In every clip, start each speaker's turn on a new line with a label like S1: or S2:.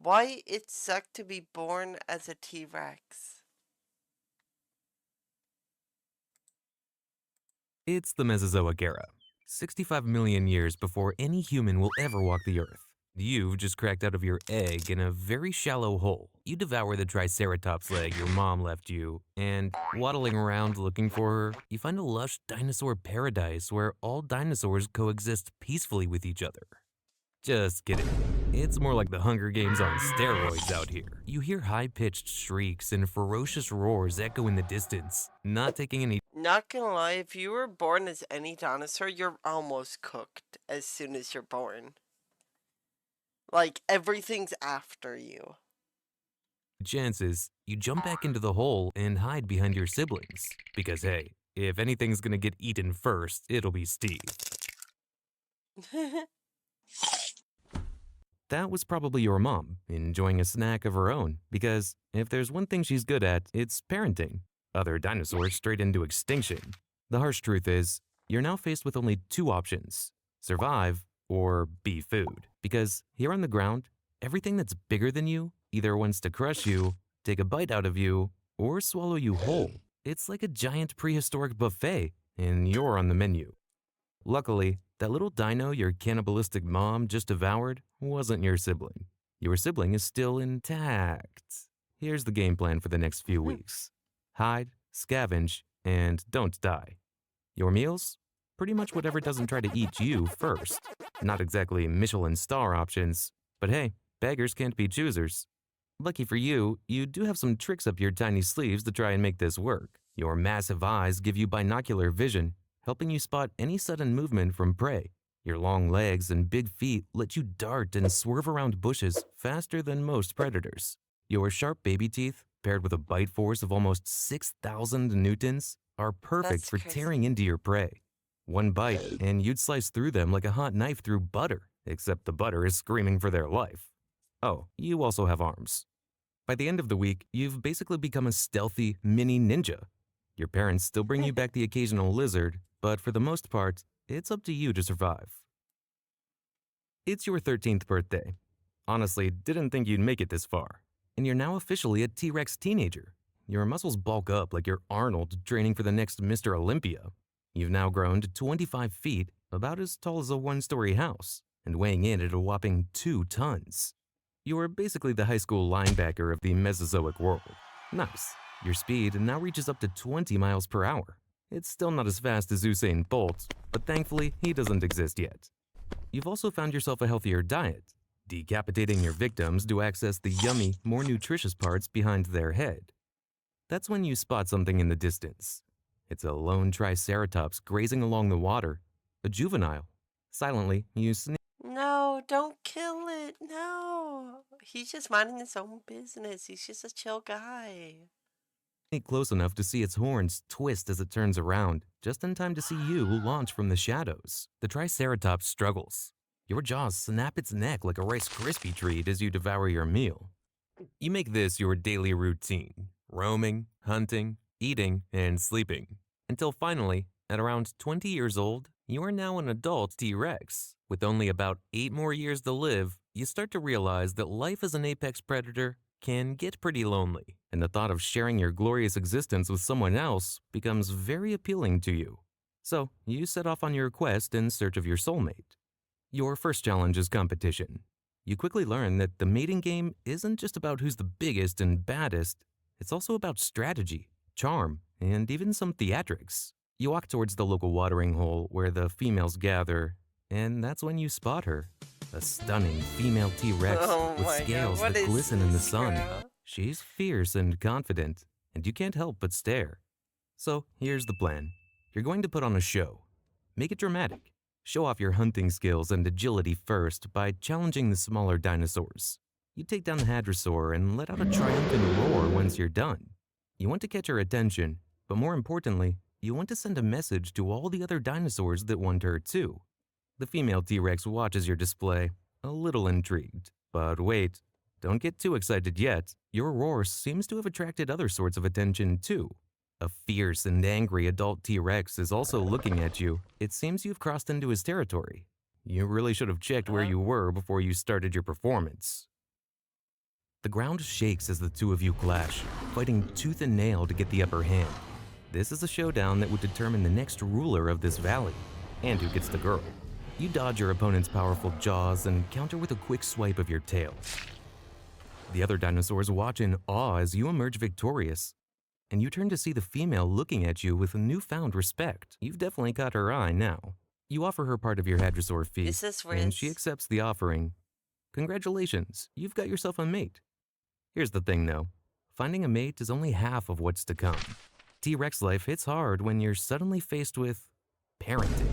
S1: Why it sucked to be born as a T-Rex?
S2: It's the Mesozoic era, 65 million years before any human will ever walk the earth. You've just cracked out of your egg in a very shallow hole. You devour the Triceratops leg your mom left you, and waddling around looking for her, you find a lush dinosaur paradise where all dinosaurs coexist peacefully with each other. Just kidding. It's more like the Hunger Games on steroids out here. You hear high-pitched shrieks and ferocious roars echo in the distance, not taking any.
S1: Not gonna lie, if you were born as any dinosaur, you're almost cooked as soon as you're born. Like, everything's after you.
S2: chances, you jump back into the hole and hide behind your siblings. Because hey, if anything's gonna get eaten first, it'll be Steve. That was probably your mom, enjoying a snack of her own, because if there's one thing she's good at, it's parenting. Other dinosaurs straight into extinction. The harsh truth is, you're now faced with only two options: survive or be food. Because here on the ground, everything that's bigger than you either wants to crush you, take a bite out of you, or swallow you whole. It's like a giant prehistoric buffet, and you're on the menu. Luckily, that little dino your cannibalistic mom just devoured wasn't your sibling. Your sibling is still intact. Here's the game plan for the next few weeks: hide, scavenge, and don't die. Your meals? Pretty much whatever doesn't try to eat you first. Not exactly Michelin star options, but hey, beggars can't be choosers. Lucky for you, you do have some tricks up your tiny sleeves to try and make this work. Your massive eyes give you binocular vision, helping you spot any sudden movement from prey. Your long legs and big feet let you dart and swerve around bushes faster than most predators. Your sharp baby teeth, paired with a bite force of almost 6,000 newtons, are perfect
S1: That's
S2: for tearing
S1: crazy.
S2: into your prey. One bite, and you'd slice through them like a hot knife through butter, except the butter is screaming for their life. Oh, you also have arms. By the end of the week, you've basically become a stealthy mini ninja. Your parents still bring you back the occasional lizard, but for the most part, it's up to you to survive. It's your 13th birthday. Honestly, didn't think you'd make it this far. And you're now officially a T-Rex teenager. Your muscles bulk up like you're Arnold training for the next Mr. Olympia. You've now grown to 25 feet, about as tall as a one-story house, and weighing in at a whopping 2 tons. You're basically the high school linebacker of the Mesozoic world. Nice. Your speed now reaches up to 20 miles per hour. It's still not as fast as Usain Bolt, but thankfully he doesn't exist yet. You've also found yourself a healthier diet, decapitating your victims to access the yummy, more nutritious parts behind their head. That's when you spot something in the distance. It's a lone Triceratops grazing along the water, a juvenile. Silently, you sneak
S1: No, don't kill it. No. He's just minding his own business. He's just a chill guy.
S2: close enough to see its horns twist as it turns around, just in time to see you launch from the shadows. The Triceratops struggles. Your jaws snap its neck like a Rice Krispie treat as you devour your meal. You make this your daily routine: roaming, hunting, eating, and sleeping. Until finally, at around 20 years old, you are now an adult T-Rex. With only about 8 more years to live, you start to realize that life as an apex predator can get pretty lonely, and the thought of sharing your glorious existence with someone else becomes very appealing to you. So, you set off on your quest in search of your soulmate. Your first challenge is competition. You quickly learn that the mating game isn't just about who's the biggest and baddest, it's also about strategy, charm, and even some theatrics. You walk towards the local watering hole where the females gather, and that's when you spot her. A stunning female T-Rex
S1: Oh
S2: with
S1: my god,
S2: scales
S1: what
S2: that
S1: is
S2: glisten in the
S1: this,
S2: sun.
S1: girl?
S2: She's fierce and confident, and you can't help but stare. So here's the plan. You're going to put on a show. Make it dramatic. Show off your hunting skills and agility first by challenging the smaller dinosaurs. You take down the hadrosaur and let out a triumphant roar once you're done. You want to catch her attention, but more importantly, you want to send a message to all the other dinosaurs that want her too. The female T-Rex watches your display, a little intrigued. But wait, don't get too excited yet. Your roar seems to have attracted other sorts of attention too. A fierce and angry adult T-Rex is also looking at you. It seems you've crossed into his territory. You really should have checked where
S1: Huh?
S2: you were before you started your performance. The ground shakes as the two of you clash, fighting tooth and nail to get the upper hand. This is a showdown that would determine the next ruler of this valley, and who gets the girl. You dodge your opponent's powerful jaws and counter with a quick swipe of your tail. The other dinosaurs watch in awe as you emerge victorious, and you turn to see the female looking at you with a newfound respect. You've definitely caught her eye now. You offer her part of your hadrosaur
S1: Is
S2: feast,
S1: this
S2: and she
S1: Riz?
S2: accepts the offering. Congratulations, you've got yourself a mate. Here's the thing though, finding a mate is only half of what's to come. T-Rex life hits hard when you're suddenly faced with parenting.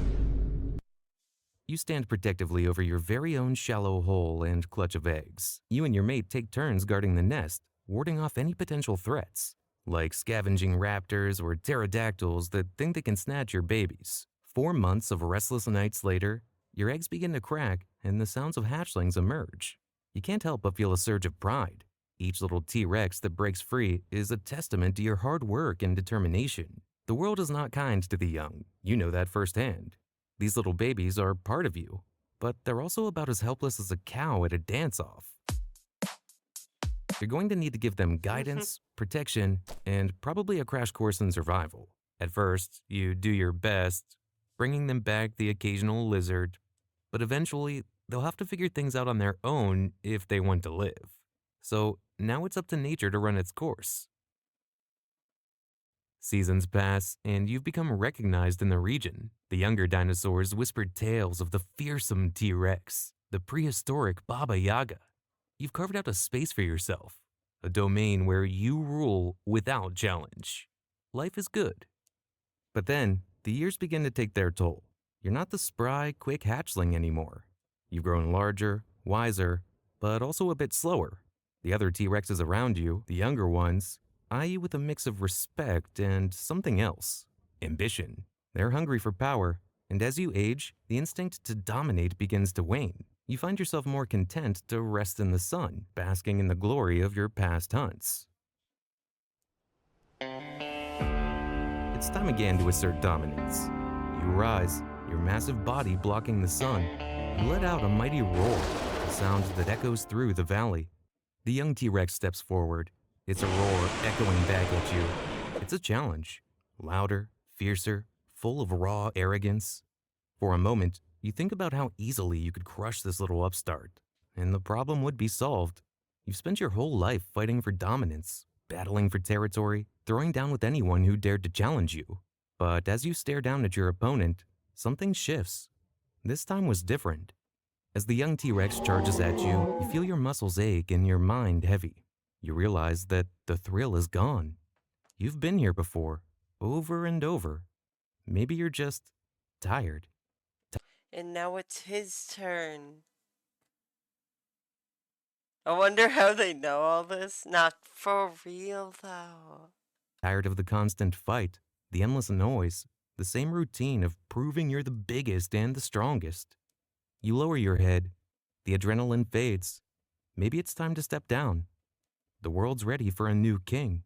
S2: You stand protectively over your very own shallow hole and clutch of eggs. You and your mate take turns guarding the nest, warding off any potential threats, like scavenging raptors or pterodactyls that think they can snatch your babies. 4 months of restless nights later, your eggs begin to crack and the sounds of hatchlings emerge. You can't help but feel a surge of pride. Each little T-Rex that breaks free is a testament to your hard work and determination. The world is not kind to the young. You know that firsthand. These little babies are part of you, but they're also about as helpless as a cow at a dance-off. You're going to need to give them guidance, protection, and probably a crash course in survival. At first, you do your best, bringing them back the occasional lizard, but eventually, they'll have to figure things out on their own if they want to live. So now it's up to nature to run its course. Seasons pass, and you've become recognized in the region. The younger dinosaurs whispered tales of the fearsome T-Rex, the prehistoric Baba Yaga. You've carved out a space for yourself, a domain where you rule without challenge. Life is good. But then, the years begin to take their toll. You're not the spry, quick hatchling anymore. You've grown larger, wiser, but also a bit slower. The other T-Rexes around you, the younger ones, eye you with a mix of respect and something else, ambition. They're hungry for power, and as you age, the instinct to dominate begins to wane. You find yourself more content to rest in the sun, basking in the glory of your past hunts. It's time again to assert dominance. You rise, your massive body blocking the sun. You let out a mighty roar, a sound that echoes through the valley. The young T-Rex steps forward, its roar echoing back at you. It's a challenge, louder, fiercer, full of raw arrogance. For a moment, you think about how easily you could crush this little upstart, and the problem would be solved. You've spent your whole life fighting for dominance, battling for territory, throwing down with anyone who dared to challenge you. But as you stare down at your opponent, something shifts. This time was different. As the young T-Rex charges at you, you feel your muscles ache and your mind heavy. You realize that the thrill is gone. You've been here before, over and over. Maybe you're just tired.
S1: And now it's his turn. I wonder how they know all this. Not for real, though.
S2: Tired of the constant fight, the endless noise, the same routine of proving you're the biggest and the strongest. You lower your head. The adrenaline fades. Maybe it's time to step down. The world's ready for a new king.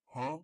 S3: Huh?